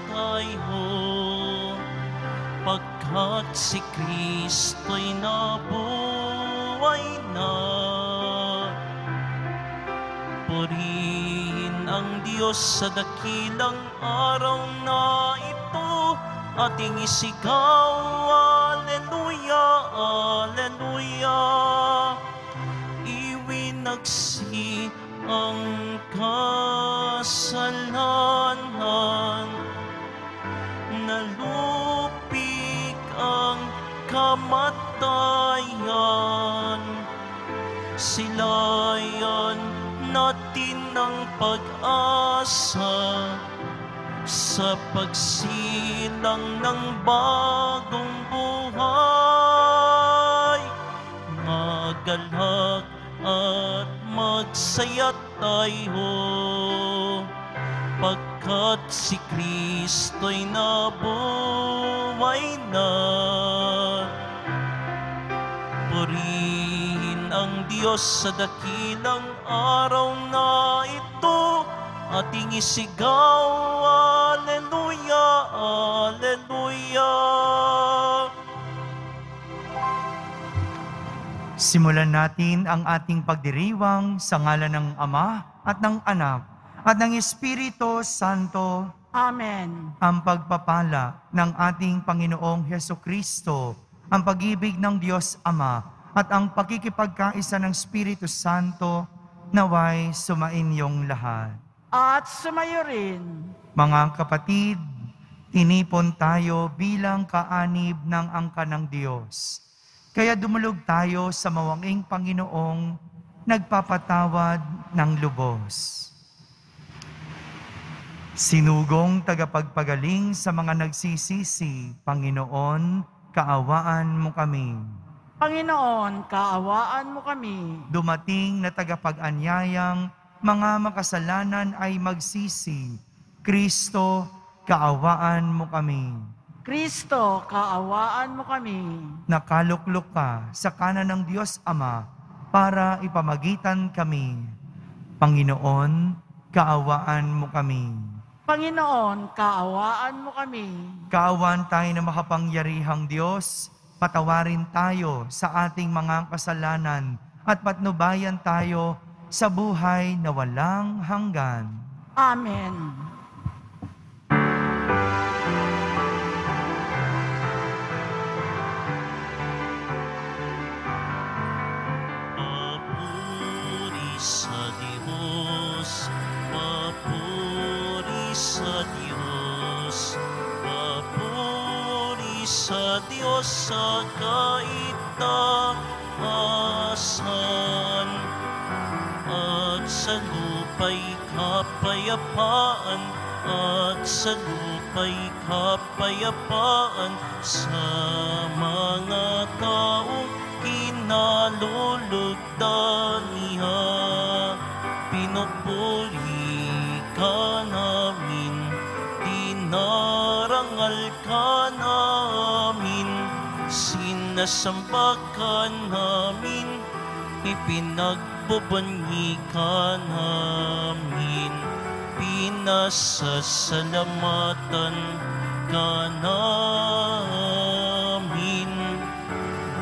tayo, pagkat si Kristo'y nabuhay na. Purihin ang Diyos sa dakilang araw na ito, ating isigaw, Alleluia, Alleluia. Iwinagsi ang kasalanan, nalupig ang kamatayan, silayan natin ng pag-asa sa pagsilang ng bagong buhay. Magalak at magsaya tayo, pagkat si Kristo'y nabuhay na. Purihin ang Diyos sa dakilang araw na ito, ating isigaw, Alleluia, Alleluia. Simulan natin ang ating pagdiriwang sa ngalan ng Ama at ng Anak at ng Espiritu Santo. Amen. Ang pagpapala ng ating Panginoong Hesukristo, ang pag-ibig ng Diyos Ama at ang pakikipagkaisa ng Espiritu Santo naway sumainyong lahat. At sumayo rin. Mga kapatid, tinipon tayo bilang kaanib ng angka ng Diyos. Kaya dumulog tayo sa mawanging Panginoong nagpapatawad ng lubos. Sinugong tagapagpagaling sa mga nagsisisi, Panginoon, kaawaan mo kami. Panginoon, kaawaan mo kami. Dumating na tagapag-anyayang mga makasalanan ay magsisi. Kristo, kaawaan mo kami. Kristo, kaawaan mo kami. Nakaluklok ka sa kanan ng Diyos Ama para ipamagitan kami. Panginoon, kaawaan mo kami. Panginoon, kaawaan mo kami. Kaawaan tayo na makapangyarihang Diyos, patawarin tayo sa ating mga kasalanan at patnubayan tayo sa buhay na walang hanggan. Amen. Papuri sa Diyos, papuri sa Diyos, papuri sa Diyos sa kaitaasan, at sa lupa'y kapayapaan, at sa lupa'y kapayapaan sa mga taong kinalulugdan niya. Pinupuri ka namin, dinarangal ka namin, sinasamba ka namin, ipinagbubunyi ka namin, pinasasalamatan ka namin.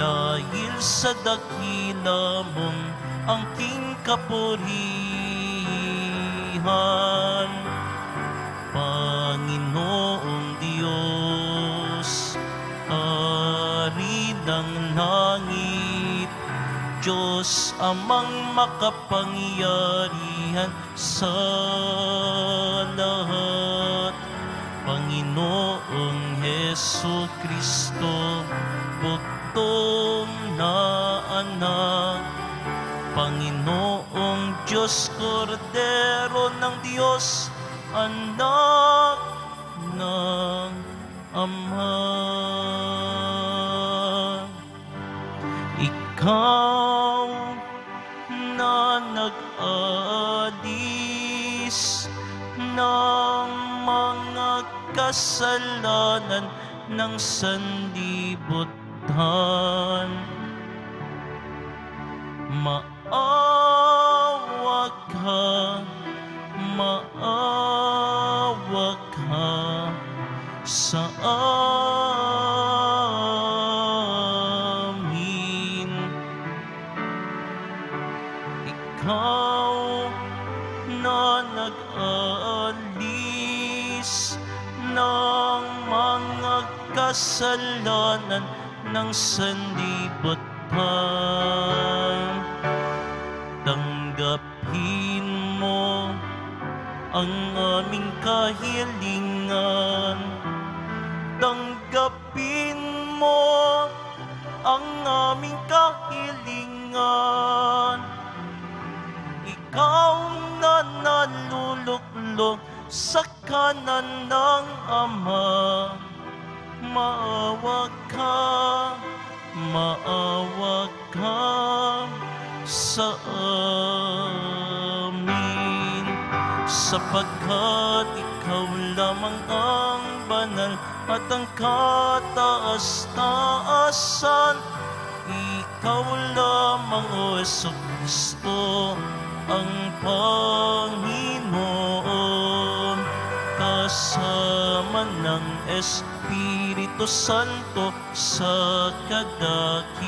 Dahil sa dakila mong angking kapurihan, Panginoong Diyos, Hari ng langit, Diyos amang makapangyarihan sa lahat, Panginoong Hesukristo, buktong na anak, Panginoong Diyos, Kordero ng Diyos, anak ng Ama. Ikaw na nag-alis ng mga kasalanan ng sanlibutan, maawa ka, maawa ka. sa amin. Ikaw na nag-aalis ng mga kasalanan ng sanlibutan. Tanggapin mo ang aming kahilingan. Tanggapin mo ang aming kahilingan. Ikaw na naluluklok sa kanan ng Ama, maawa ka sa amin, sapagkat ikaw lamang ang banal at ang kataas-taasan. Ikaw lamang, O Jesucristo, ang Panginoon, kasama ng Espiritu Santo sa kadakilaan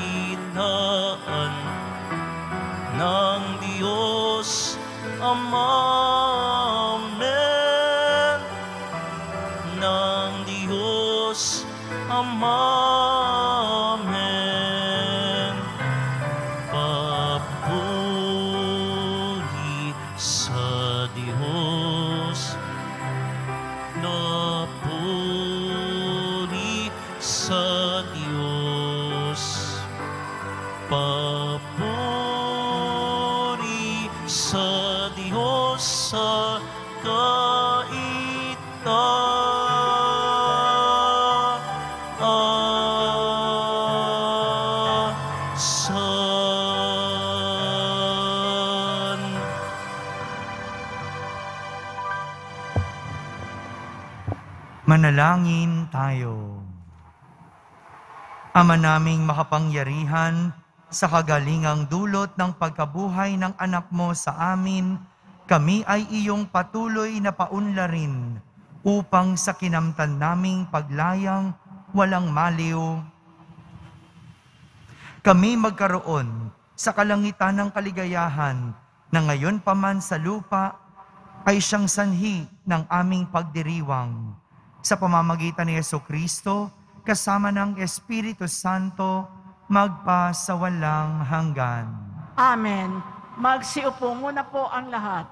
ng Diyos Ama. Amen. Ng Diyos Ama. Amen. Papuri sa Diyos. Papuri sa Diyos. Papuri sa Diyos sa kaitaasan. Manalangin tayo. Ama naming makapangyarihan, sa kagalingang dulot ng pagkabuhay ng anak mo sa amin, kami ay iyong patuloy na paunlarin upang sa kinamtan naming paglayang walang maliw, kami magkaroon sa kalangitan ng kaligayahan na ngayon pa man sa lupa ay siyang sanhi ng aming pagdiriwang. Sa pamamagitan ni Jesucristo, kasama ng Espiritu Santo, magpasawalang hanggan. Amen. Magsiupo muna po ang lahat.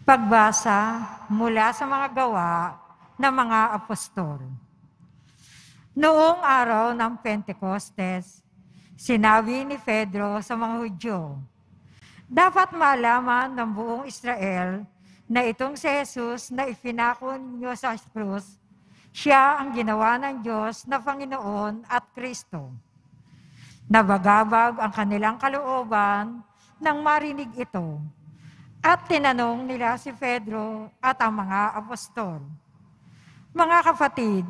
Pagbasa mula sa mga gawa ng mga apostol. Noong araw ng Pentecostes, sinabi ni Pedro sa mga Hudyo, dapat malaman ng buong Israel na itong si Jesus na ipinako ninyo sa krus, siya ang ginawa ng Diyos na Panginoon at Kristo. Nabagabag ang kanilang kalooban nang marinig ito. At tinanong nila si Pedro at ang mga apostol, mga kapatid,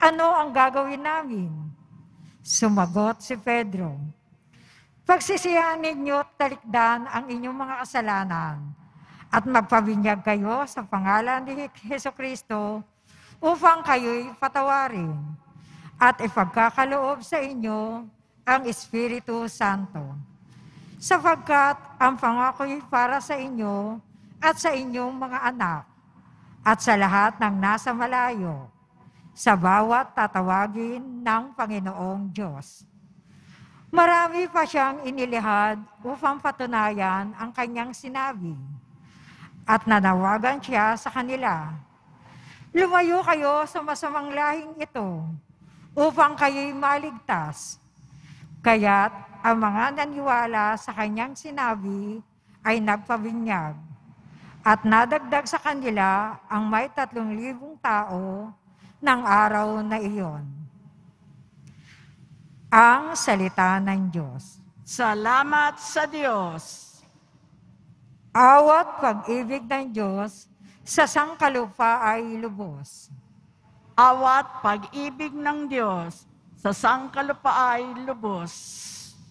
ano ang gagawin namin? Sumagot si Pedro, pagsisihan ninyo at talikdan ang inyong mga kasalanan at magpabinyag kayo sa pangalan ni Jesucristo upang kayo'y patawarin at ipagkakaloob sa inyo ang Espiritu Santo. Sapagkat ang pangako'y para sa inyo at sa inyong mga anak at sa lahat ng nasa malayo, sa bawat tatawagin ng Panginoong Diyos. Marami pa siyang inilihad upang patunayan ang kanyang sinabi. At nanawagan siya sa kanila, lumayo kayo sa masamang lahing ito upang kayo'y maligtas. Kaya't ang mga naniwala sa kanyang sinabi ay nagpabinyag. At nadagdag sa kanila ang may 3,000 tao ng araw na iyon. Ang salita ng Diyos. Salamat sa Diyos. Awat pag-ibig ng Diyos sa sangkalupa ay lubos. Awat pag-ibig ng Diyos sa sangkalupa ay lubos.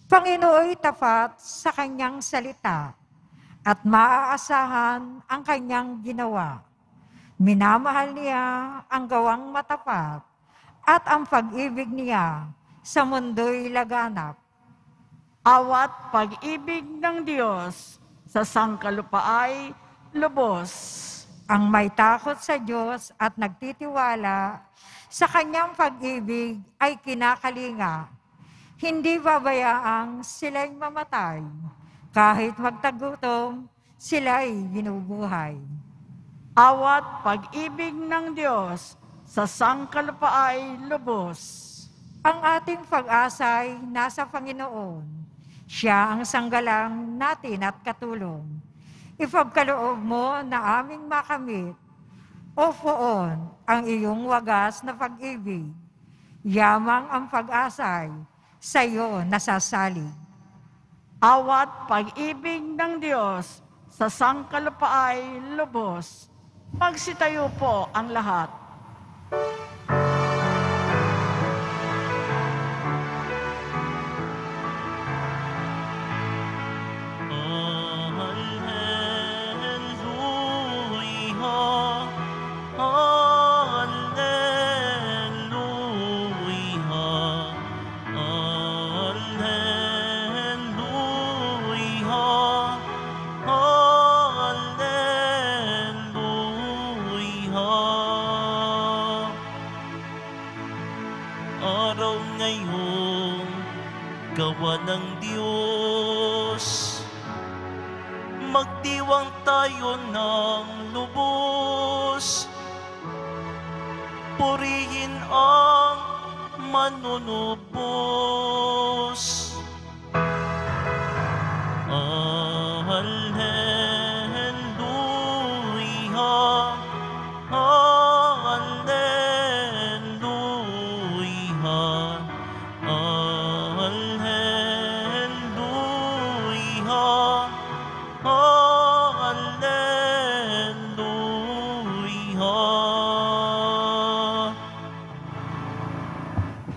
Panginooy tapat sa kanyang salita at maaasahan ang kanyang ginawa. Minamahal niya ang gawang matapat at ang pag-ibig niya sa mundo'y laganap. Awat pag-ibig ng Diyos sa sangkalupaay lubos. Ang may takot sa Diyos at nagtitiwala sa kanyang pag-ibig ay kinakalinga. Hindi babayaang sila'y mamatay. Kahit magtagutom, sila'y binubuhay. Awat pag-ibig ng Diyos sa sangkalupaay lubos. Ang ating pag-asa'y nasa Panginoon. Siya ang sanggalang natin at katulong. Ipagkaloob mo na aming makamit, O Poon, ang iyong wagas na pag-ibig. Yamang ang pag-asa'y sa iyo nasasalig. Awat pag-ibig ng Diyos sa sangkalupaay lubos. Magsitayo po ang lahat. Araw ngayon, gawa ng Diyos. Magdiwang tayo ng lubos. Purihin ang manunubos. Alleluia.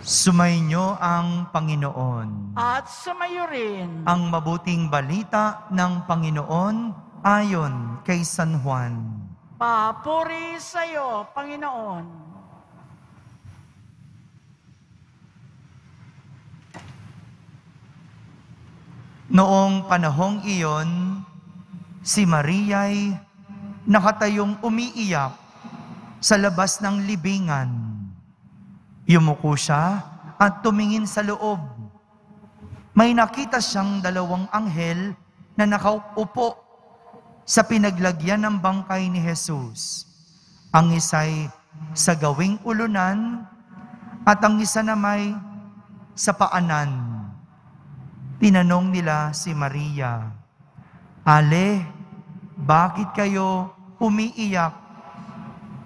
Sumainyo ang Panginoon. At sumayo rin. Ang mabuting balita ng Panginoon ayon kay San Juan. Papuri sa iyo, Panginoon. Noong panahong iyon, si Maria'y nakatayong umiiyak sa labas ng libingan. Yumuko siya at tumingin sa loob. May nakita siyang dalawang anghel na nakaupo sa pinaglagyan ng bangkay ni Jesus. Ang isa'y sa gawing ulunan at ang isa namay sa paanan. Tinanong nila si Maria, "Ale, bakit kayo umiiyak?"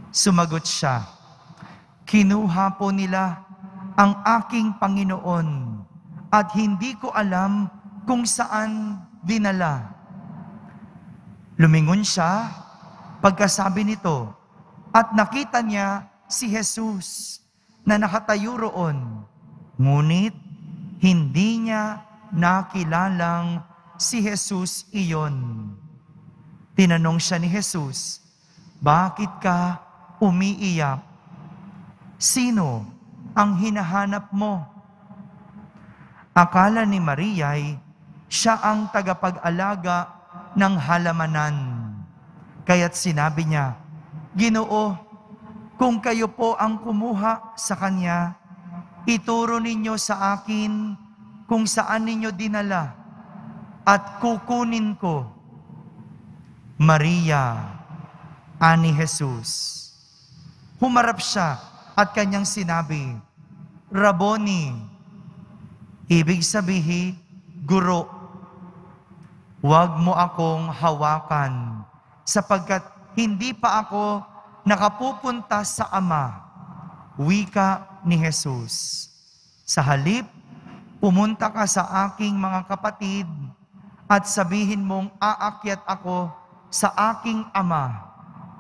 Sumagot siya, "Kinuha po nila ang aking Panginoon at hindi ko alam kung saan dinala." Lumingon siya pagkasabi nito at nakita niya si Jesus na nakatayo roon. Ngunit hindi niya nakilalang si Jesus iyon. Tinanong siya ni Jesus, "Bakit ka umiiyak? Sino ang hinahanap mo?" Akala ni Maria'y siya ang tagapag-alaga ng halamanan. Kaya't sinabi niya, "Ginoo, kung kayo po ang kumuha sa kanya, ituro ninyo sa akin kung saan ninyo dinala at kukunin ko." "Maria," ani Jesus. Humarap siya at kanyang sinabi, "Rabboni," ibig sabihin, Guro. "Huwag mo akong hawakan, sapagkat hindi pa ako nakapupunta sa Ama," wika ni Jesus. "Sa halip, pumunta ka sa aking mga kapatid at sabihin mong aakyat ako sa aking Ama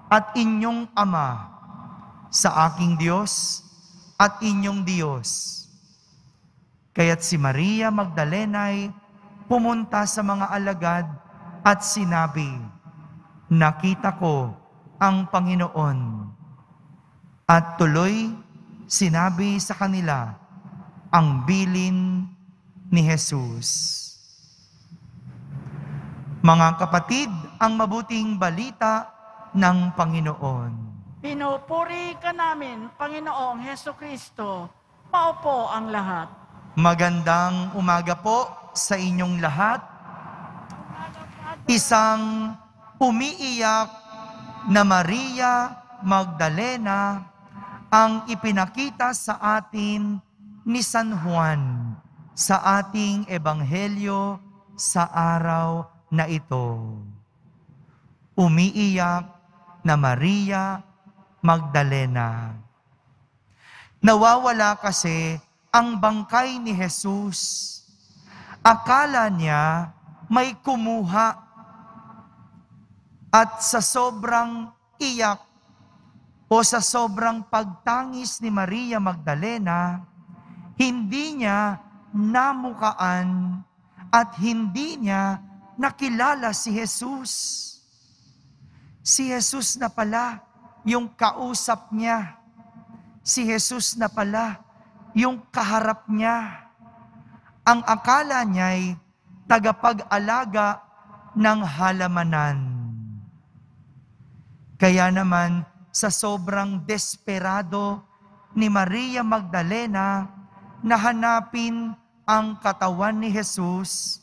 at inyong Ama, sa aking Diyos at inyong Diyos." Kaya't si Maria Magdalena'y pumunta sa mga alagad at sinabi, "Nakita ko ang Panginoon. At tuloy sinabi sa kanila ang bilin ni Jesus. Mga kapatid, ang mabuting balita ng Panginoon. Pinupuri ka namin, Panginoong Heso Kristo. Paupo ang lahat. Magandang umaga po sa inyong lahat. Isang umiiyak na Maria Magdalena ang ipinakita sa atin ni San Juan sa ating ebanghelyo sa araw na ito. Umiiyak na Maria Magdalena. Nawawala kasi ang bangkay ni Jesus. Akala niya may kumuha at sa sobrang iyak o sa sobrang pagtangis ni Maria Magdalena, hindi niya namukaan at hindi niya nakilala si Jesus. Si Jesus na pala yung kausap niya. Si Jesus na pala yung kaharap niya. Ang akala niya'y tagapag-alaga ng halamanan. Kaya naman, sa sobrang desperado ni Maria Magdalena na hanapin ang katawan ni Jesus,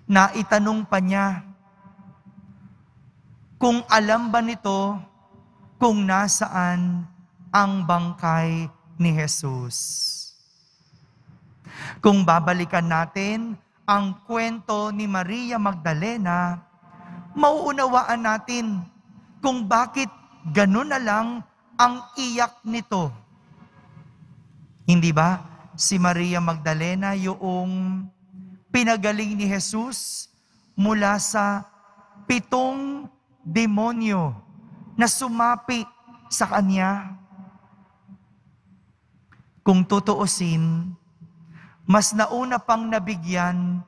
na itanong pa niya kung alam ba nito kung nasaan ang bangkay ni Jesus. Kung babalikan natin ang kwento ni Maria Magdalena, mauunawaan natin kung bakit ganun na lang ang iyak nito. Hindi ba si Maria Magdalena yung pinagaling ni Jesus mula sa 7 demonyo na sumapi sa kanya? Kung tutuusin, mas nauna pang nabigyan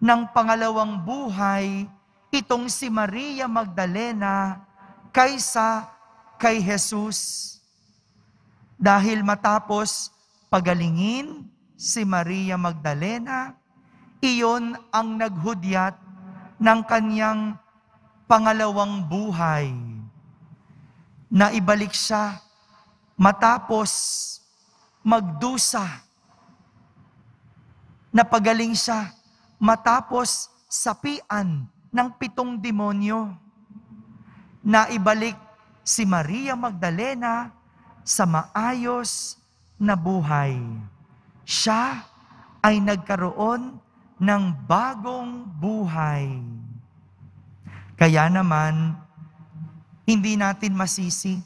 ng pangalawang buhay itong si Maria Magdalena kaysa kay Jesus. Dahil matapos pagalingin si Maria Magdalena, iyon ang naghudyat ng kanyang pangalawang buhay. Na ibalik siya matapos magdusa. Napagaling siya matapos sapian ng 7 demonyo. Na ibalik si Maria Magdalena sa maayos na buhay. Siya ay nagkaroon ng bagong buhay. Kaya naman, hindi natin masisi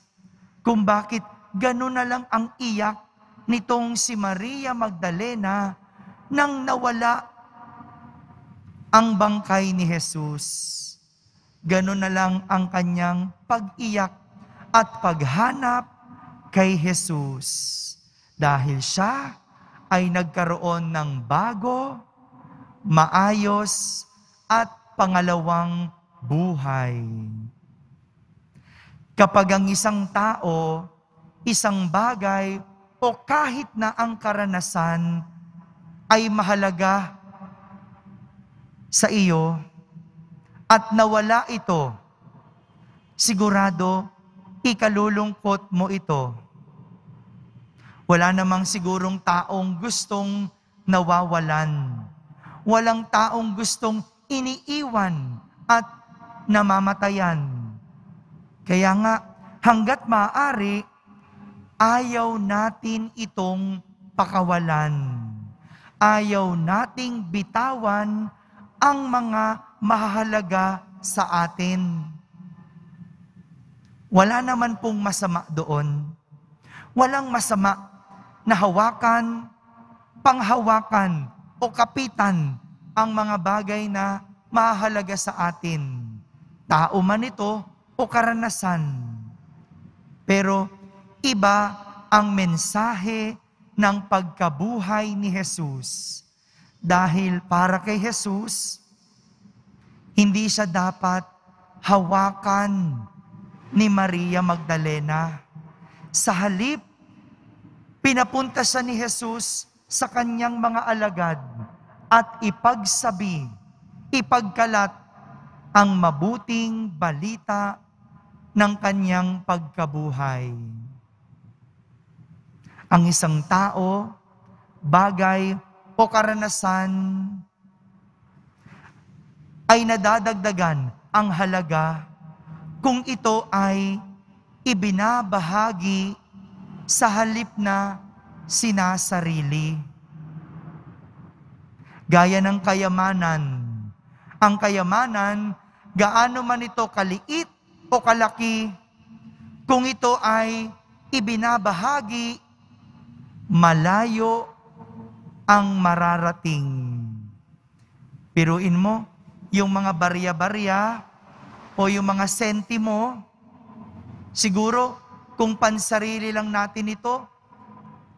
kung bakit gano'n na lang ang iyak nitong si Maria Magdalena nang nawala ang bangkay ni Jesus. Gano'n na lang ang kanyang pag-iyak at paghanap kay Jesus. Dahil siya ay nagkaroon ng bago, maayos, at pangalawang buhay. Kapag ang isang tao, isang bagay, o kahit na ang karanasan ay mahalaga sa iyo, at nawala ito, sigurado, ikalulungkot mo ito. Wala namang sigurong taong gustong nawawalan. Walang taong gustong iniiwan at namamatayan. Kaya nga, hanggat maaari, ayaw natin itong pakawalan. Ayaw nating bitawan ang mga mahalaga sa atin. Wala naman pong masama doon. Walang masama na hawakan, panghawakan o kapitan ang mga bagay na mahalaga sa atin. Tao man ito o karanasan. Pero iba ang mensahe ng pagkabuhay ni Jesus. Dahil para kay Jesus, hindi siya dapat hawakan ni Maria Magdalena. Sa halip, pinapunta siya ni Jesus sa kanyang mga alagad at ipagsabi, ipagkalat ang mabuting balita ng kanyang pagkabuhay. Ang isang tao, bagay o karanasan ay nadadagdagan ang halaga kung ito ay ibinabahagi sa halip na sinasarili. Gaya ng kayamanan. Ang kayamanan, gaano man ito kaliit o kalaki, kung ito ay ibinabahagi, malayo ang mararating. Piruin mo, yung mga barya-barya o yung mga sentimo, siguro kung pansarili lang natin ito,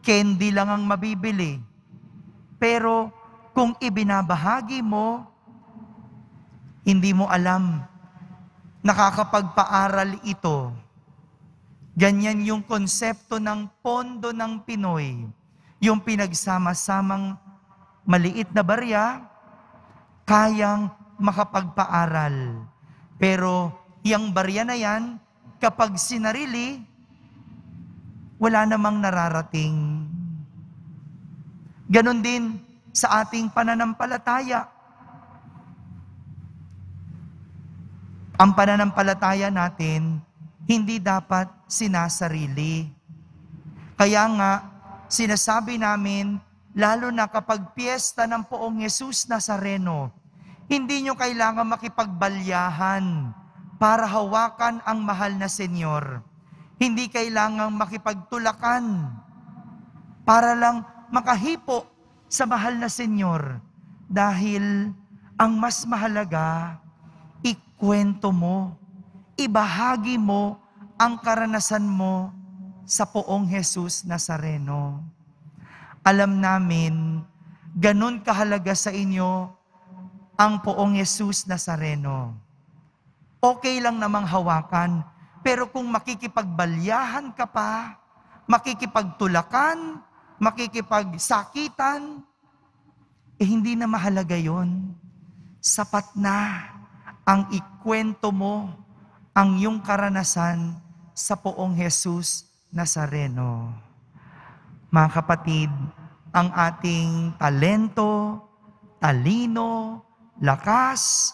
candy lang ang mabibili. Pero kung ibinabahagi mo, hindi mo alam, nakakapagpaaral ito. Ganyan yung konsepto ng pondo ng Pinoy. Yung pinagsama-samang maliit na barya, kayang makapagpaaral. Pero yung barya na yan, kapag sinarili, wala namang nararating. Ganon din sa ating pananampalataya. Ang pananampalataya natin, hindi dapat sinasarili. Kaya nga, sinasabi namin, lalo na kapag piyesta ng Poong Jesus Nazareno, hindi nyo kailangan makipagbalyahan para hawakan ang mahal na Senyor. Hindi kailangan makipagtulakan para lang makahipo sa mahal na Senyor. Dahil ang mas mahalaga, ikwento mo, ibahagi mo ang karanasan mo sa Poong Jesus Nazareno. Alam namin, ganun kahalaga sa inyo ang Poong Jesus Nazareno. Okay lang namang hawakan, pero kung makikipagbalyahan ka pa, makikipagtulakan, makikipagsakitan, hindi na mahalaga yon. Sapat na ang ikwento mo ang iyong karanasan sa Poong Jesus Nazareno. Mga kapatid, ang ating talento, talino, lakas,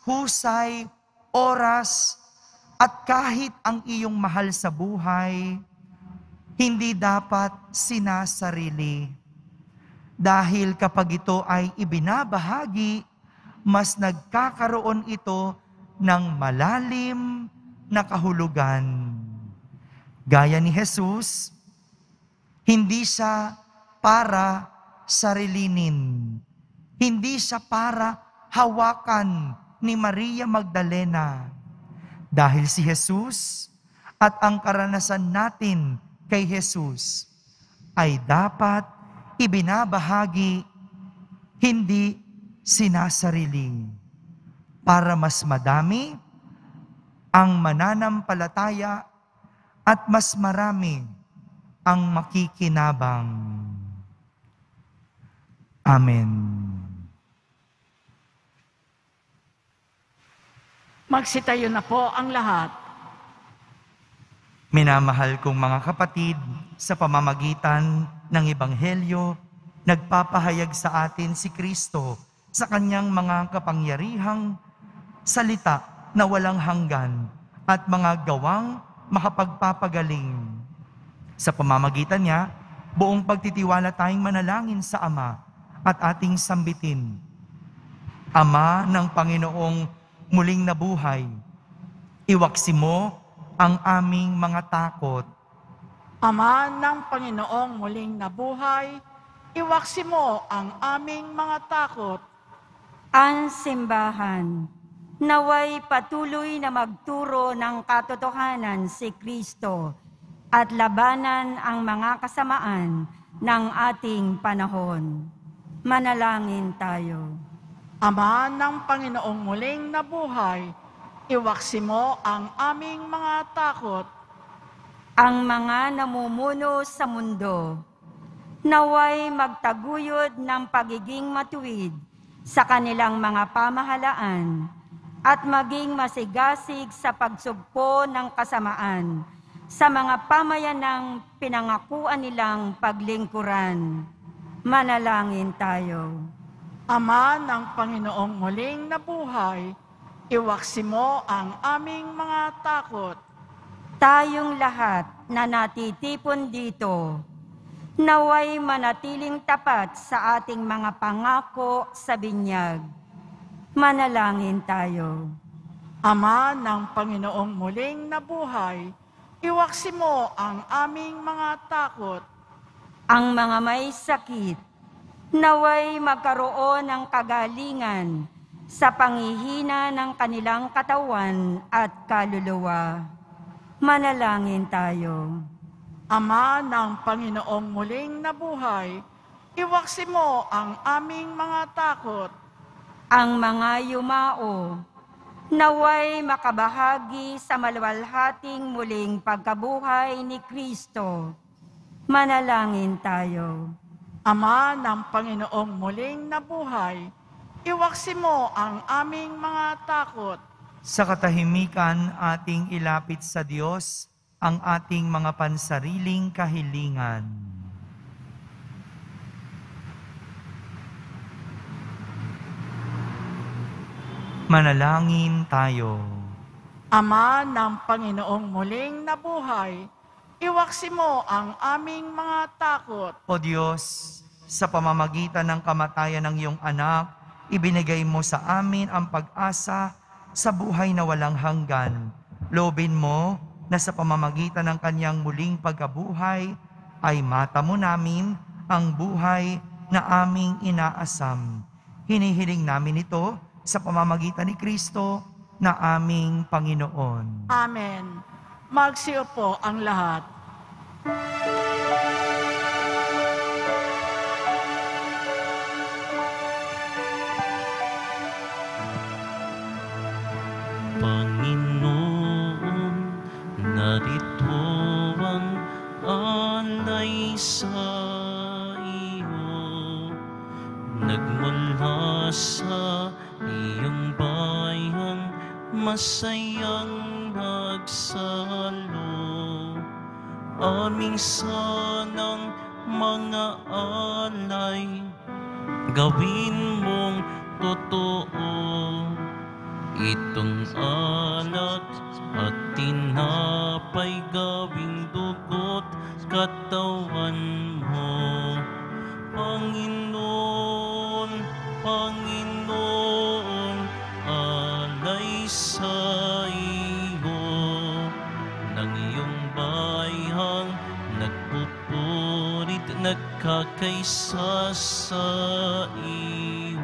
husay, oras, at kahit ang iyong mahal sa buhay, hindi dapat sinasarili. Dahil kapag ito ay ibinabahagi, mas nagkakaroon ito ng malalim na kahulugan. Gaya ni Jesus, hindi siya para sarilinin. Hindi siya para hawakan ni Maria Magdalena. Dahil si Jesus at ang karanasan natin kay Jesus ay dapat ibinabahagi, hindi sinasarili. Para mas madami ang mananampalataya at mas marami ang makikinabang. Amen. Magsitayo na po ang lahat. Minamahal kong mga kapatid, sa pamamagitan ng Ebanghelyo, nagpapahayag sa atin si Kristo sa kanyang mga kapangyarihang salita na walang hanggan at mga gawang makapagpapagaling. Sa pamamagitan niya, buong pagtitiwala tayong manalangin sa Ama at ating sambitin. Ama ng Panginoong muling nabuhay, iwaksi mo ang aming mga takot. Ama ng Panginoong muling nabuhay, iwaksi mo ang aming mga takot. Ang simbahan, naway patuloy na magturo ng katotohanan si Kristo at labanan ang mga kasamaan ng ating panahon. Manalangin tayo. Ama ng Panginoong muling nabuhay, iwaksi mo ang aming mga takot. Ang mga namumuno sa mundo, naway magtaguyod ng pagiging matuwid sa kanilang mga pamahalaan at maging masigasig sa pagsugpo ng kasamaan sa mga pamayanang pinangakuan nilang paglingkuran. Manalangin tayo. Ama ng Panginoong muling nabuhay, iwaksi mo ang aming mga takot. Tayong lahat na natitipon dito, naway manatiling tapat sa ating mga pangako sa binyag. Manalangin tayo. Ama ng Panginoong muling nabuhay, iwaksi mo ang aming mga takot. Ang mga may sakit, naway magkaroon ng kagalingan sa panghihina ng kanilang katawan at kaluluwa. Manalangin tayo. Ama ng Panginoong muling nabuhay, iwaksi mo ang aming mga takot. Ang mga yumao, naway makabahagi sa maluwalhating muling pagkabuhay ni Kristo. Manalangin tayo. Ama ng Panginoong muling nabuhay, iwaksi mo ang aming mga takot. Sa katahimikan ating ilapit sa Diyos ang ating mga pansariling kahilingan. Manalangin tayo. Ama ng Panginoong muling nabuhay, iwaksi mo ang aming mga takot. O Diyos, sa pamamagitan ng kamatayan ng iyong anak, ibinigay mo sa amin ang pag-asa sa buhay na walang hanggan. Loobin mo na sa pamamagitan ng kanyang muling pagkabuhay, ay matamo namin ang buhay na aming inaasam. Hinihiling namin ito sa pamamagitan ni Kristo na aming Panginoon. Amen. Magsiupo ang lahat. Panginoon, narito ang alay sa iyo. Nagmula sa iyong bayan, masayang nagsalo. Aming sanang mga alay, gawin mong totoo. Itong alak at tinapay, gawing dugot katawan mo. Panginoon, Panginoon, alay sa iyo ng iyong bayang nagpupurit, nagkakaisa sa iyo.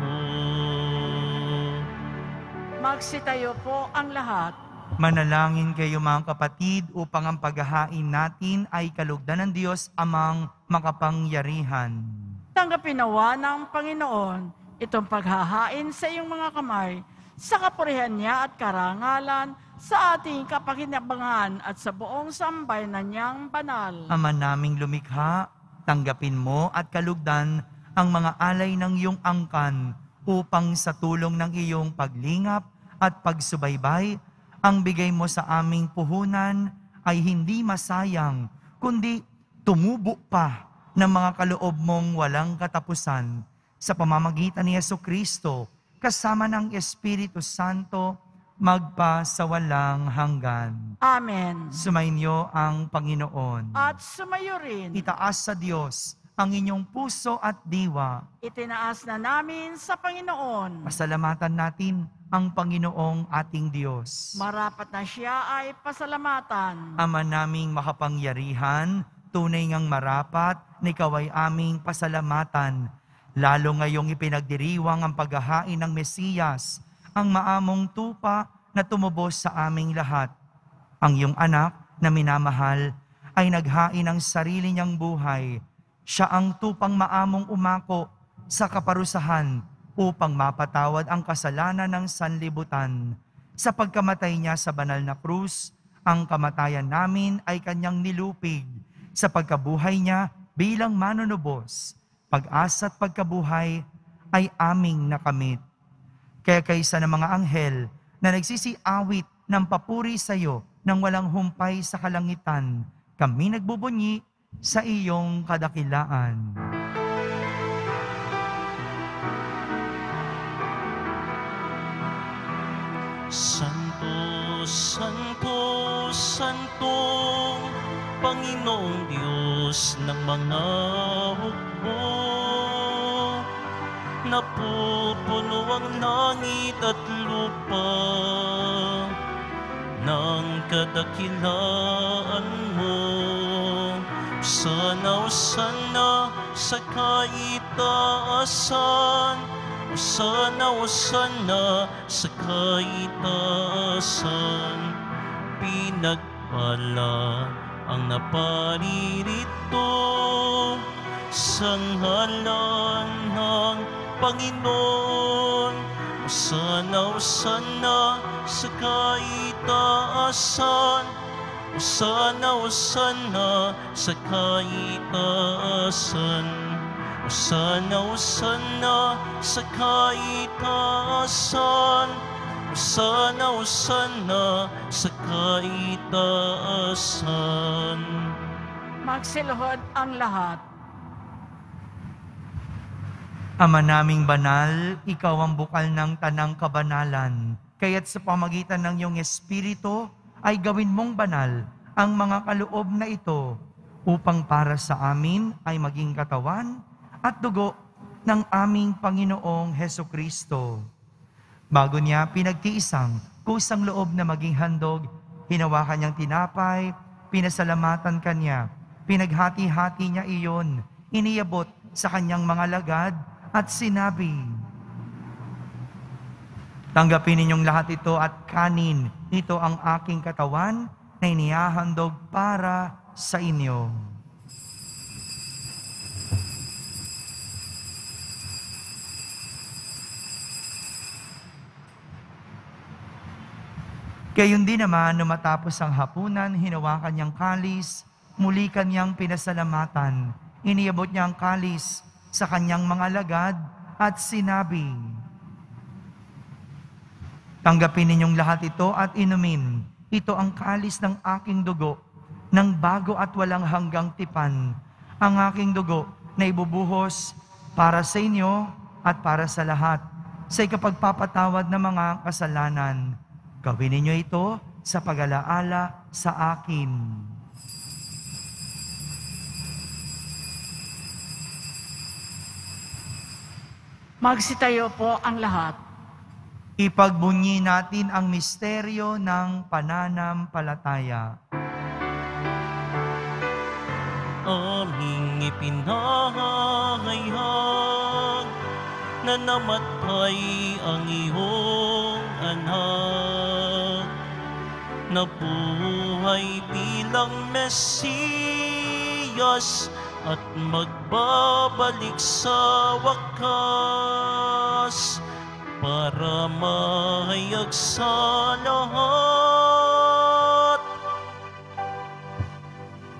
Magsitayo po ang lahat. Manalangin kayo mga kapatid upang ang paghahain natin ay kalugdan ng Diyos amang makapangyarihan. Tanggapin nawa ng Panginoon itong paghahain sa iyong mga kamay, sa kapurihan niya at karangalan, sa ating kapakinabangan at sa buong sambayanan niyang banal. Ama naming lumikha, tanggapin mo at kalugdan ang mga alay ng iyong angkan upang sa tulong ng iyong paglingap at pagsubaybay, ang bigay mo sa aming puhunan ay hindi masayang, kundi tumubo pa ng mga kaloob mong walang katapusan sa pamamagitan ni Jesucristo, kasama ng Espiritu Santo, magpa sa walang hanggan. Amen. Sumainyo ang Panginoon. At sumayo rin. Itaas sa Diyos ang inyong puso at diwa. Itinaas na namin sa Panginoon. Pasalamatan natin ang Panginoong ating Diyos. Marapat na siya ay pasalamatan. Ama naming makapangyarihan, tunay ngang marapat, na ikaw ay aming pasalamatan. Lalo ngayong ipinagdiriwang ang paghahain ng Mesiyas, ang maamong tupa na tumubos sa aming lahat. Ang iyong anak na minamahal ay naghain ng sarili niyang buhay. Siya ang tupang maamong umako sa kaparusahan upang mapatawad ang kasalanan ng sanlibutan. sa pagkamatay niya sa banal na krus, ang kamatayan namin ay kanyang nilupig. Sa pagkabuhay niya bilang manunubos, pag-asa at pagkabuhay ay aming nakamit. Kaya kaysa ng mga anghel na nagsisiawit ng papuri sa iyo nang walang humpay sa kalangitan, kami nagbubunyi sa iyong kadakilaan. Santo, Santo, Santo, Panginoong Diyos ng mga hukbo. Napupuno ang langit at lupa ng kadakilaan mo. Sana, sana sa kaitaasan, sana, sana sa kaitaasan. Pinagpala ang naparirito sa ngalan ng Panginoon. Sana, sana sa kaitaasan, sana, sana sa kaitaasan. Sana, sana sa kaitaasan, sana, sana sa kaitaasan. Magsiluhod ang lahat. Ama naming banal, ikaw ang bukal ng tanang kabanalan. Kaya't sa pamagitan ng iyong Espiritu, ay gawin mong banal ang mga kaloob na ito upang para sa amin ay maging katawan at dugo ng aming Panginoong Hesukristo. Bago niya pinagtiisang kusang loob na maging handog, hinawakan niyang tinapay, pinasalamatan kanya, pinaghati-hati niya iyon, iniyabot sa kanyang mga lagad at sinabi, "Tanggapin ninyong lahat ito at kanin, ito ang aking katawan na inihahandog para sa inyo." Gayon din naman, nung matapos ang hapunan, hinawakan niyang kalis, muli kanyang pinasalamatan. Iniabot niya ang kalis sa kanyang mga lagad at sinabi, "Tanggapin ninyong lahat ito at inumin. Ito ang kalis ng aking dugo, ng bago at walang hanggang tipan. Ang aking dugo na ibubuhos para sa inyo at para sa lahat, sa ikapagpapatawad ng mga kasalanan. Gawin ninyo ito sa pag-alaala sa akin." Magsitayo po ang lahat. Ipagbunyi natin ang misteryo ng pananampalataya. Aming ipinahayag na namatay ang iyong anak, nabuhay bilang Mesiyas at magbabalik sa wakas para mahayag sa lahat.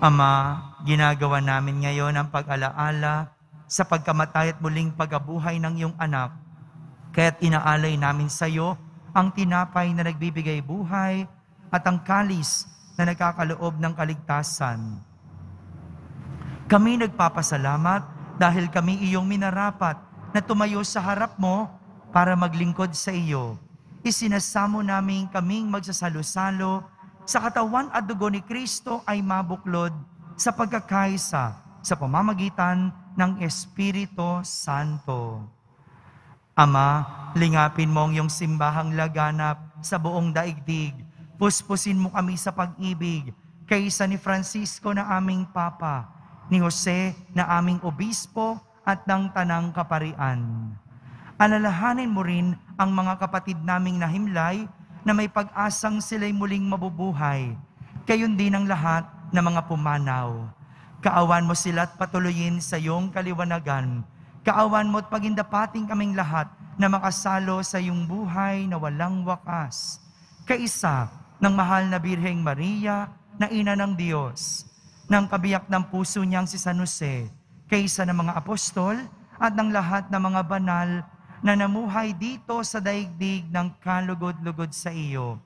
Ama, ginagawa namin ngayon ang pag-alaala sa pagkamatay at muling pagabuhay ng iyong anak. Kaya't inaalay namin sa iyo ang tinapay na nagbibigay buhay at ang kalis na nagkakaloob ng kaligtasan. Kami nagpapasalamat dahil kami iyong minarapat na tumayo sa harap mo para maglingkod sa iyo. Isinasamo namin kaming magsasalo-salo sa katawan at dugo ni Kristo ay mabuklod sa pagkakaisa sa pamamagitan ng Espiritu Santo. Ama, lingapin mo ang iyong simbahang laganap sa buong daigdig. Puspusin mo kami sa pag-ibig kaysa ni Francisco na aming Papa, ni Jose na aming Obispo at ng Tanang Kaparian. Alalahanin mo rin ang mga kapatid naming nahimlay na may pag-asang sila'y muling mabubuhay. Gayon din ang lahat na mga pumanaw. Kaawan mo sila at patuloyin sa iyong kaliwanagan. Kaawan mo at pagindapating kaming lahat na makasalo sa iyong buhay na walang wakas. kaisa ng mahal na Birheng Maria na ina ng Diyos, ng kabiyak ng puso niyang si San Jose, kaisa ng mga apostol at ng lahat ng mga banal na namuhay dito sa daigdig ng kalugod-lugod sa iyo.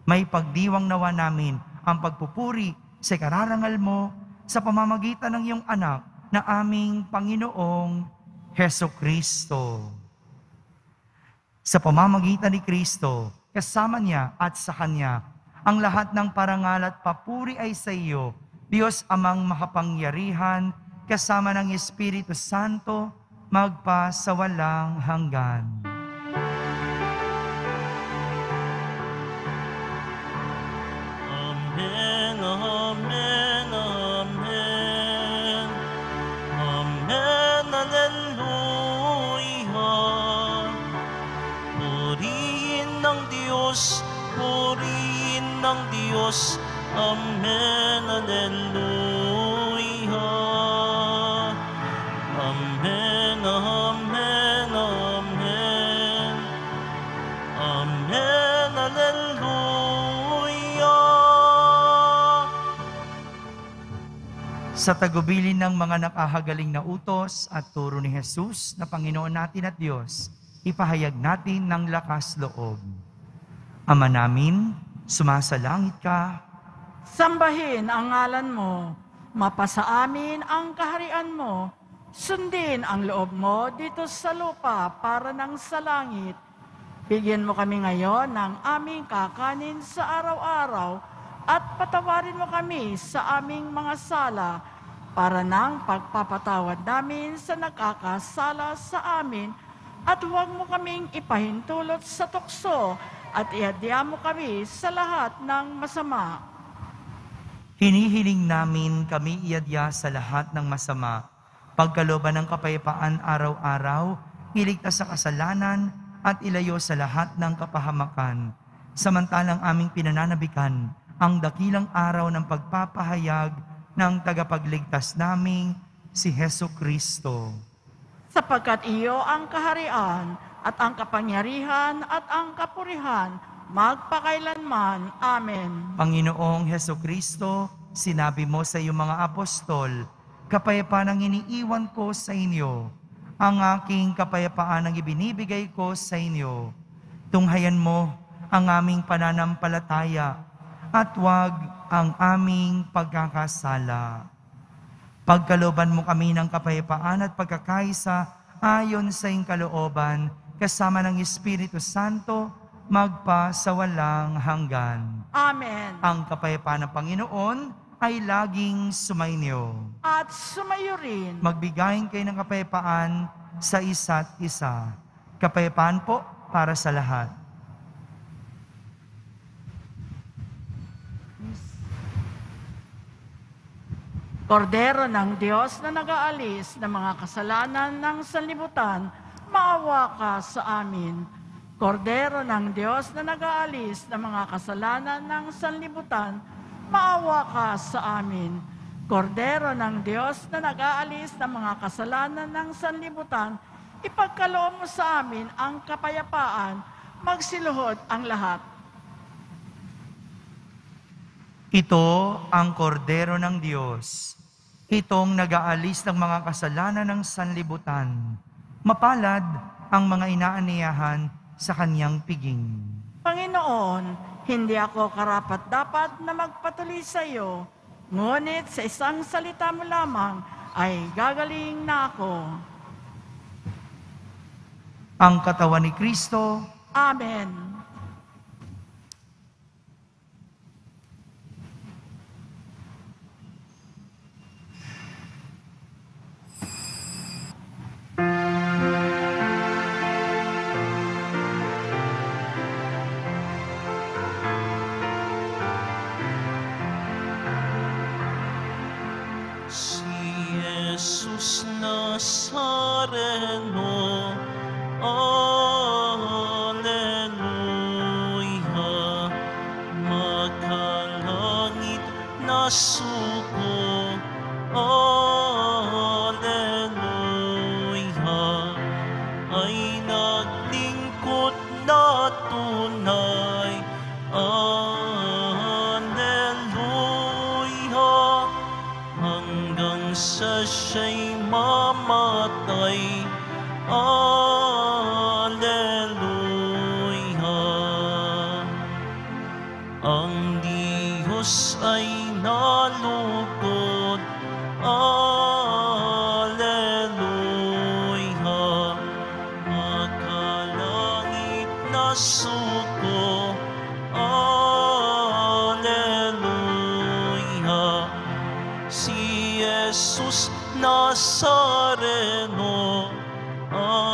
May pagdiwang nawa namin ang pagpupuri sa kararangal mo sa pamamagitan ng iyong anak na aming Panginoong Hesukristo. Sa pamamagitan ni Kristo, kasama niya at sa Kanya, ang lahat ng parangal at papuri ay sa iyo, Diyos Amang makapangyarihan, kasama ng Espiritu Santo, magpa sa walang hanggan. Amen, amen, amen. Amen, alleluia. Purihin ng Diyos, purihin ng Diyos. Amen, alleluia. Amen, amen, amen. Amen, alleluia. Sa tagubilin ng mga nakahagaling na utos at turo ni Jesus na Panginoon natin at Diyos, ipahayag natin ng lakas loob. Ama namin, sumasalangit ka. Sambahin ang ngalan mo, mapasa amin ang kaharian mo, sundin ang loob mo dito sa lupa para nang sa langit. Bigyan mo kami ngayon ng aming kakanin sa araw-araw at patawarin mo kami sa aming mga sala para nang pagpapatawad namin sa nagkakasala sa amin at huwag mo kaming ipahintulot sa tukso at iadya mo kami sa lahat ng masama. Hinihiling namin kami iadya sa lahat ng masama, pagkalooban ng kapayapaan araw-araw, iligtas sa kasalanan at ilayo sa lahat ng kapahamakan. Samantalang aming pinananabikan ang dakilang araw ng pagpapahayag ng tagapagligtas naming si Hesukristo. Sapagkat iyo ang kaharian at ang kapangyarihan at ang kapurihan magpakailanman. Amen. Panginoong Hesukristo, sinabi mo sa iyong mga apostol, kapayapaan ang iniiwan ko sa inyo, ang aking kapayapaan ang ibinibigay ko sa inyo. Tunghayan mo ang aming pananampalataya at huwag ang aming pagkakasala. Pagkalooban mo kami ng kapayapaan at pagkakaisa ayon sa iyong kalooban, kasama ng Espiritu Santo, magpa sa walang hanggan. Amen. Ang kapayapaan ng Panginoon ay laging sumainyo. At sumayo rin. Magbigayin kayo ng kapayapaan sa isa't isa. Kapayapaan po para sa lahat. Kordero ng Diyos na nag-aalis ng mga kasalanan ng sanlibutan, maawa ka sa amin. Kordero ng Diyos na nag-aalis ng mga kasalanan ng sanlibutan, maawa ka sa amin. Kordero ng Diyos na nag-aalis ng mga kasalanan ng sanlibutan, ipagkaloob mo sa amin ang kapayapaan, magsiluhod ang lahat. Ito ang kordero ng Diyos. Itong nag-aalis ng mga kasalanan ng sanlibutan. Mapalad ang mga inaaniyahan sa kanyang piging. Panginoon, hindi ako karapat-dapat na magpatuloy sa iyo, ngunit sa isang salita mo lamang ay gagaling na ako. Ang katawan ni Kristo. Amen. Jesus Nazareno, Alleluia. Magkalangit na sugo, Alleluia. Ay naglingkod na tunay, sa siya'y mamatay. Alleluia. Ang Diyos ay nalugod. Alleluia. Makalangit na suko. Alleluia. Si Jesus Nazareno. Alleluia.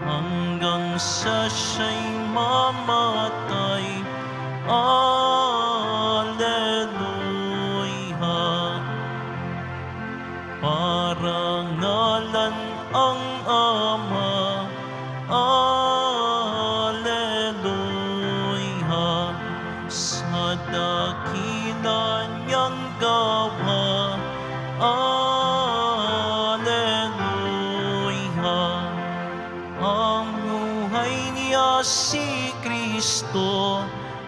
Hanggang sa siya'y mamatay. Alleluia. Parangalan ang Ama. Alleluia. Sa dakila niyang gawa. Alleluia. Ang buhay niya si Kristo.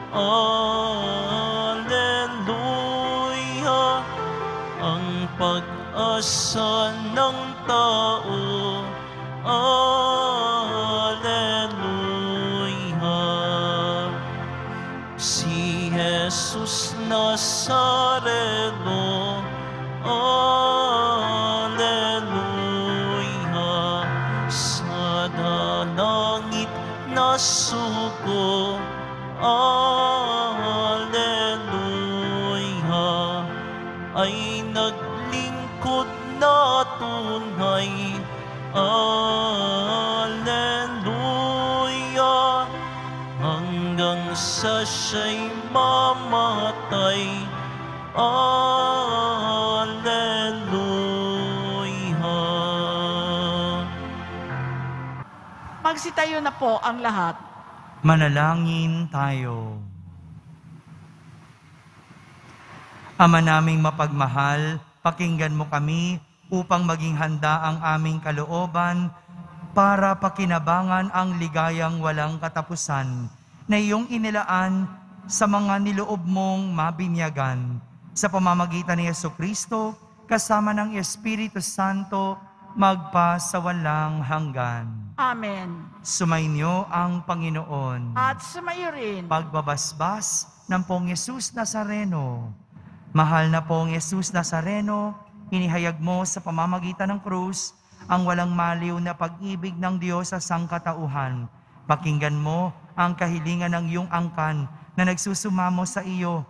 Alleluia. Ang pag-asa ng tao. Alleluia. Si Jesus Nazareno. Alleluia. Sa dalangit na sugo. Alleluia. Ay naglingkod na tunay. Alleluia. Hanggang sa siya'y mamatay. Alleluia. Magsitayo na po ang lahat. Manalangin tayo. Ama naming mapagmahal, pakinggan mo kami upang maging handa ang aming kalooban para pakinabangan ang ligayang walang katapusan na iyong inilaan sa mga niloob mong mabinyagan. Sa pamamagitan ni Jesucristo, kasama ng Espiritu Santo, magpa sa walang hanggan. Amen. Sumainyo ang Panginoon. At sumayo rin. Pagbabasbas ng Pong Yesus Nazareno. Mahal na Pong Yesus Nazareno, inihayag mo sa pamamagitan ng krus ang walang maliw na pag-ibig ng Diyos sa sangkatauhan. Pakinggan mo ang kahilingan ng iyong angkan na nagsusumamo sa iyo.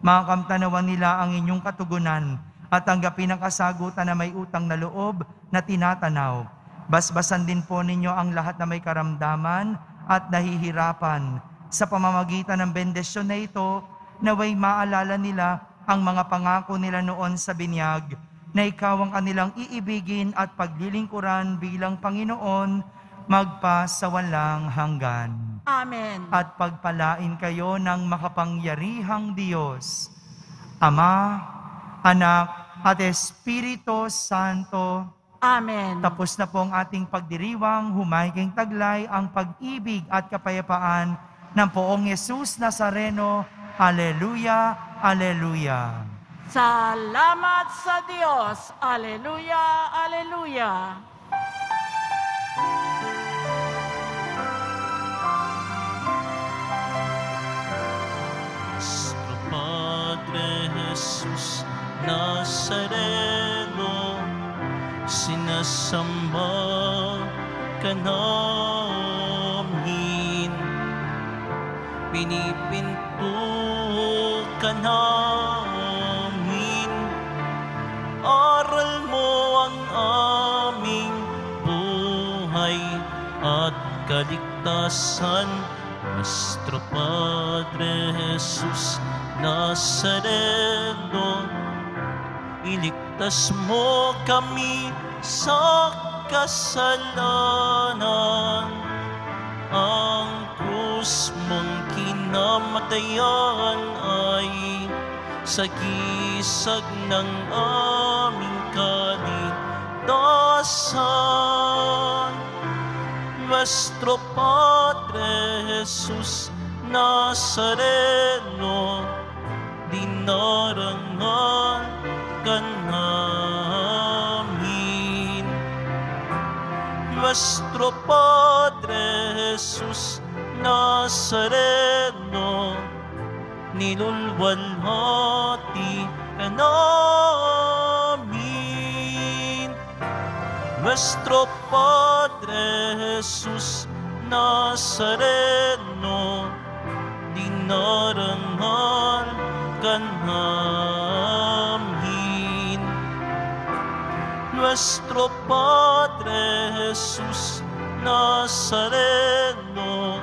Makamtanawan nila ang inyong katugunan at tanggapin ang kasagutan na may utang na loob na tinatanaw. Basbasan din po ninyo ang lahat na may karamdaman at nahihirapan. Sa pamamagitan ng bendisyon na ito, naway maalala nila ang mga pangako nila noon sa binyag, na ikaw ang kanilang iibigin at paglilingkuran bilang Panginoon, magpa sa walang hanggan. Amen. At pagpalain kayo ng makapangyarihang Diyos, Ama, Anak, at Espiritu Santo. Amen. Tapos na po ang ating pagdiriwang, humayging taglay ang pag-ibig at kapayapaan ng Poong Yesus Nazareno. Alleluia, Alleluia. Salamat sa Diyos. Alleluia, Alleluia. Nuestro Padre Jesus Nazareno, sinasamba ka namin, pinipinto ka namin, aral mo ang aming buhay at kaligtasan. Nuestro Padre Jesus Nazareno, iligtas mo kami sa kasalanan. Ang krus mong kinamatayan ay sagisag ng aming kaligtasan. Nuestro Padre Jesus Nazareno, dinarangal ka namin. Nuestro Padre Jesus Nazareno, nilulwalhati ka namin. Nuestro Padre Jesus Nazareno, dinarangal ka namin. Nuestro Padre Jesus Nazareno,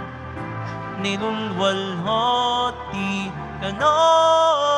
nilulwalhati ka namin.